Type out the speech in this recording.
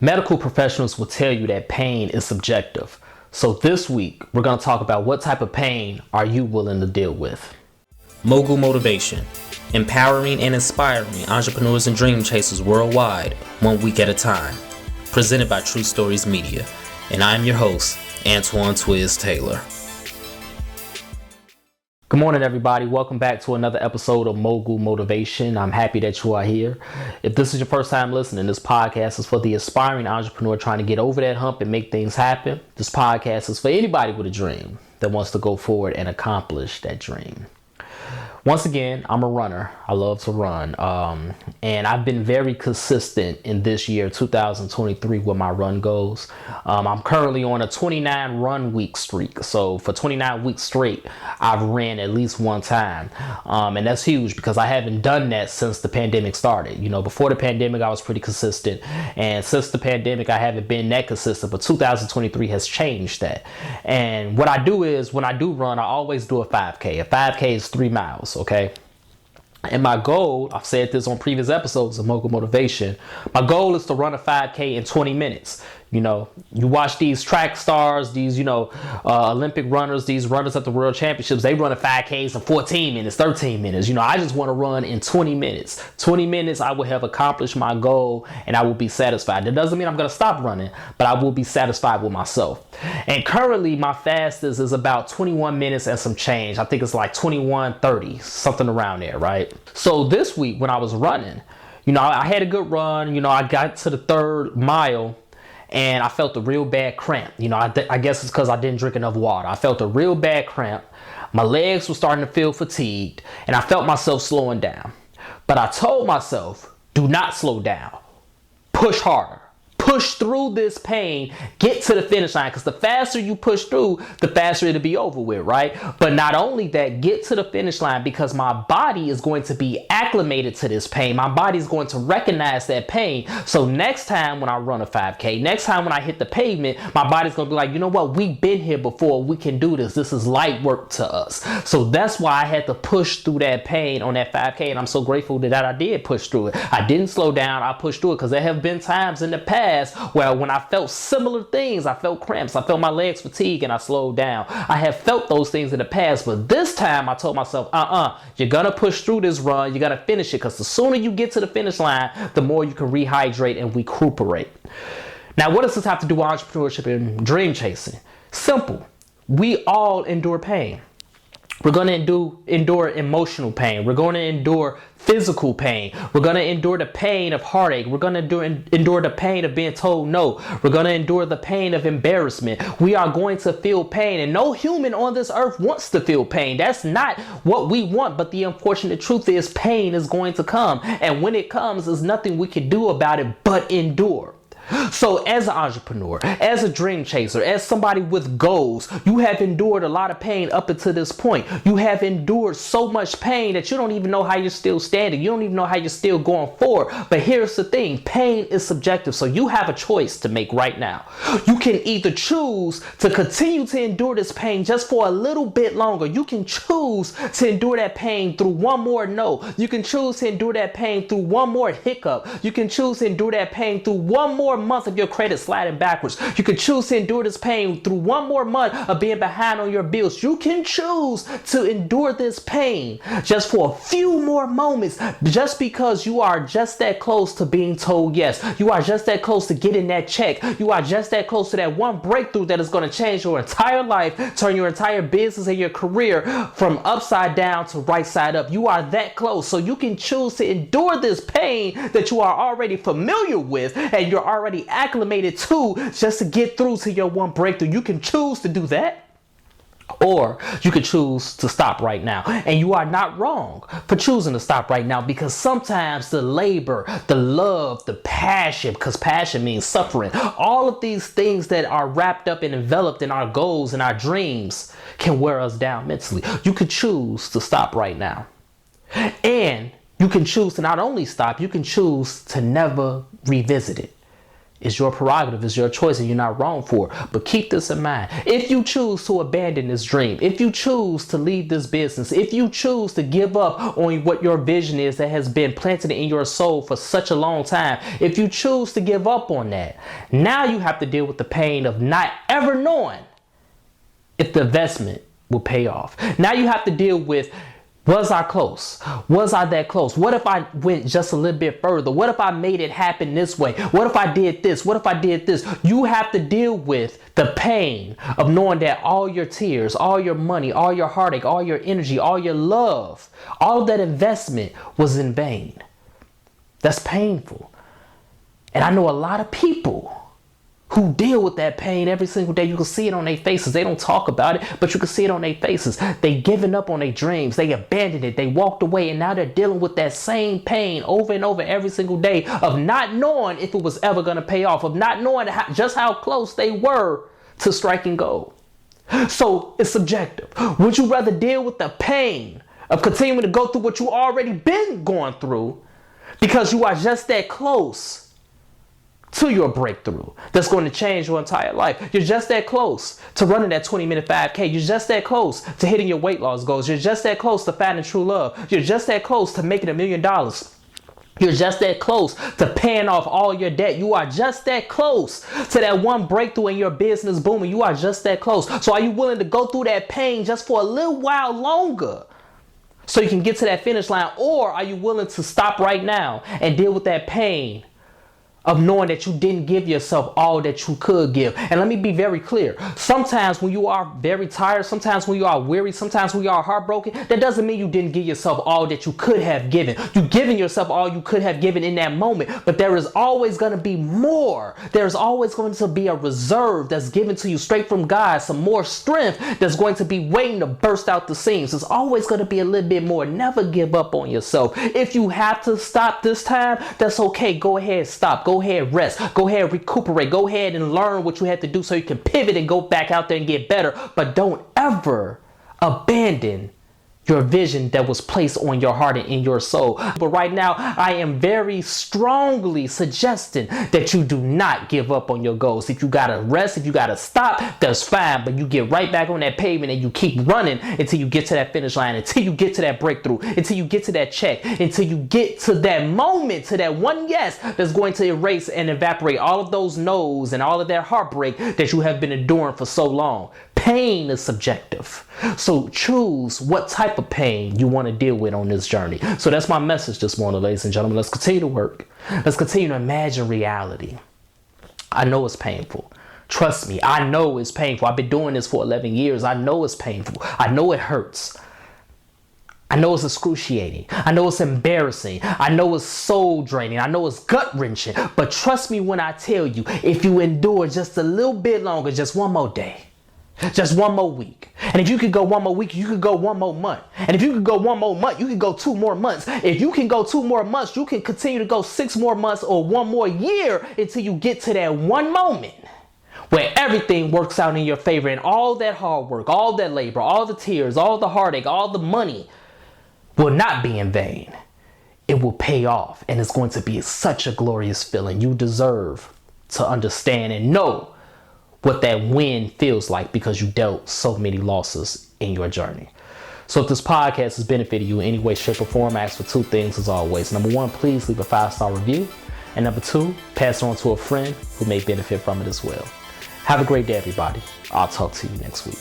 Medical professionals will tell you that pain is subjective. So this week, we're going to talk about what type of pain are you willing to deal with. Mogul Motivation, empowering and inspiring entrepreneurs and dream chasers worldwide, 1 week at a time. Presented by True Stories Media. And I'm your host, Antoine Twiz Taylor. Good morning, everybody. Welcome back to another episode of Mogul Motivation. I'm happy that you are here. If this is your first time listening, this podcast is for the aspiring entrepreneur trying to get over that hump and make things happen. This podcast is for anybody with a dream that wants to go forward and accomplish that dream. Once again, I'm a runner. I love to run. And I've been very consistent in this year, 2023, with my run goals. I'm currently on a 29 run week streak. So for 29 weeks straight, I've ran at least one time. And that's huge because I haven't done that since the pandemic started. You know, before the pandemic, I was pretty consistent. And since the pandemic, I haven't been that consistent. But 2023 has changed that. And what I do is when I do run, I always do a 5K. A 5K is 3 miles. Okay. And my goal, I've said this on previous episodes of Mogul Motivation, my goal is to run a 5K in 20 minutes. You know, you watch these track stars, these, Olympic runners, these runners at the World Championships, they run a 5Ks in 14 minutes, 13 minutes. You know, I just want to run in 20 minutes. 20 minutes, I will have accomplished my goal and I will be satisfied. That doesn't mean I'm going to stop running, but I will be satisfied with myself. And currently, my fastest is about 21 minutes and some change. I think it's like 21:30, something around there, right? So this week when I was running, you know, I had a good run. You know, I got to the 3rd mile. And I felt a real bad cramp. You know, I guess it's because I didn't drink enough water. I felt a real bad cramp. My legs were starting to feel fatigued. And I felt myself slowing down. But I told myself, do not slow down. Push harder. Push through this pain. Get to the finish line. Because the faster you push through, the faster it'll be over with, right? But not only that, get to the finish line because my body is going to be acclimated to this pain. My body is going to recognize that pain. So next time when I run a 5K, next time when I hit the pavement, my body's going to be like, you know what? We've been here before. We can do this. This is light work to us. So that's why I had to push through that pain on that 5K. And I'm so grateful that I did push through it. I didn't slow down. I pushed through it because there have been times in the past where when I felt similar things, I felt cramps, I felt my legs fatigue and I slowed down. I have felt those things in the past, but this time I told myself, you're going to push through this run. You got to finish it because the sooner you get to the finish line, the more you can rehydrate and recuperate. Now, what does this have to do with entrepreneurship and dream chasing? Simple. We all endure pain. We're going to endure emotional pain. We're going to endure physical pain. We're going to endure the pain of heartache. We're going to endure the pain of being told no. We're going to endure the pain of embarrassment. We are going to feel pain. And no human on this earth wants to feel pain. That's not what we want. But the unfortunate truth is pain is going to come. And when it comes, there's nothing we can do about it but endure. So as an entrepreneur, as a dream chaser, as somebody with goals, you have endured a lot of pain up until this point. You have endured so much pain that you don't even know how you're still standing. You don't even know how you're still going forward. But here's the thing. Pain is subjective. So you have a choice to make right now. You can either choose to continue to endure this pain just for a little bit longer. You can choose to endure that pain through one more no. You can choose to endure that pain through one more hiccup. You can choose to endure that pain through one more month of your credit sliding backwards. You can choose to endure this pain through one more month of being behind on your bills. You can choose to endure this pain just for a few more moments just because you are just that close to being told yes. You are just that close to getting that check. You are just that close to that one breakthrough that is going to change your entire life, turn your entire business and your career from upside down to right side up. You are that close. So you can choose to endure this pain that you are already familiar with and you're already acclimated to just to get through to your one breakthrough. You can choose to do that. Or you could choose to stop right now. And you are not wrong for choosing to stop right now because sometimes the labor, the love, the passion, because passion means suffering, all of these things that are wrapped up and enveloped in our goals and our dreams can wear us down mentally. You could choose to stop right now. And you can choose to not only stop, you can choose to never revisit it. It's your prerogative, it's your choice, and you're not wrong for it. But keep this in mind. If you choose to abandon this dream, if you choose to leave this business, if you choose to give up on what your vision is that has been planted in your soul for such a long time, if you choose to give up on that, now you have to deal with the pain of not ever knowing if the investment will pay off. Now you have to deal with, was I close? Was I that close? What if I went just a little bit further? What if I made it happen this way? What if I did this? What if I did this? You have to deal with the pain of knowing that all your tears, all your money, all your heartache, all your energy, all your love, all that investment was in vain. That's painful. And I know a lot of people who deal with that pain every single day. You can see it on their faces. They don't talk about it, but you can see it on their faces. They given up on their dreams. They abandoned it. They walked away, and now they're dealing with that same pain over and over every single day of not knowing if it was ever going to pay off, of not knowing just how close they were to striking gold. So it's subjective. Would you rather deal with the pain of continuing to go through what you already been going through because you are just that close to your breakthrough that's going to change your entire life? You're just that close to running that 20-minute 5K. You're just that close to hitting your weight loss goals. You're just that close to finding true love. You're just that close to making $1 million. You're just that close to paying off all your debt. You are just that close to that one breakthrough in your business booming. You are just that close. So are you willing to go through that pain just for a little while longer so you can get to that finish line? Or are you willing to stop right now and deal with that pain of knowing that you didn't give yourself all that you could give? And let me be very clear. Sometimes when you are very tired, sometimes when you are weary, sometimes when you are heartbroken, that doesn't mean you didn't give yourself all that you could have given. You've given yourself all you could have given in that moment, but there is always going to be more. There's always going to be a reserve that's given to you straight from God, some more strength that's going to be waiting to burst out the seams. There's always going to be a little bit more. Never give up on yourself. If you have to stop this time, that's okay. Go ahead, stop. Go ahead, rest. Go ahead, recuperate. Go ahead and learn what you have to do so you can pivot and go back out there and get better. But don't ever abandon your vision that was placed on your heart and in your soul. But right now, I am very strongly suggesting that you do not give up on your goals. If you gotta rest, if you gotta stop, that's fine. But you get right back on that pavement and you keep running until you get to that finish line, until you get to that breakthrough, until you get to that check, until you get to that moment, to that one yes that's going to erase and evaporate all of those no's and all of that heartbreak that you have been enduring for so long. Pain is subjective. So choose what type of pain you want to deal with on this journey. So that's my message this morning, ladies and gentlemen. Let's continue to work. Let's continue to imagine reality. I know it's painful. Trust me, I know it's painful. I've been doing this for 11 years. I know it's painful. I know it hurts. I know it's excruciating. I know it's embarrassing. I know it's soul draining. I know it's gut wrenching. But trust me when I tell you, if you endure just a little bit longer, just one more day, just one more week. And if you could go one more week, you could go one more month. And if you could go one more month, you could go 2 more months. If you can go 2 more months, you can continue to go 6 more months or 1 more year until you get to that one moment where everything works out in your favor and all that hard work, all that labor, all the tears, all the heartache, all the money will not be in vain. It will pay off, and it's going to be such a glorious feeling. You deserve to understand and know what that win feels like because you dealt so many losses in your journey. So if this podcast has benefited you in any way, shape, or form, I ask for 2 things as always. Number 1, please leave a 5-star review. And number 2, pass it on to a friend who may benefit from it as well. Have a great day, everybody. I'll talk to you next week.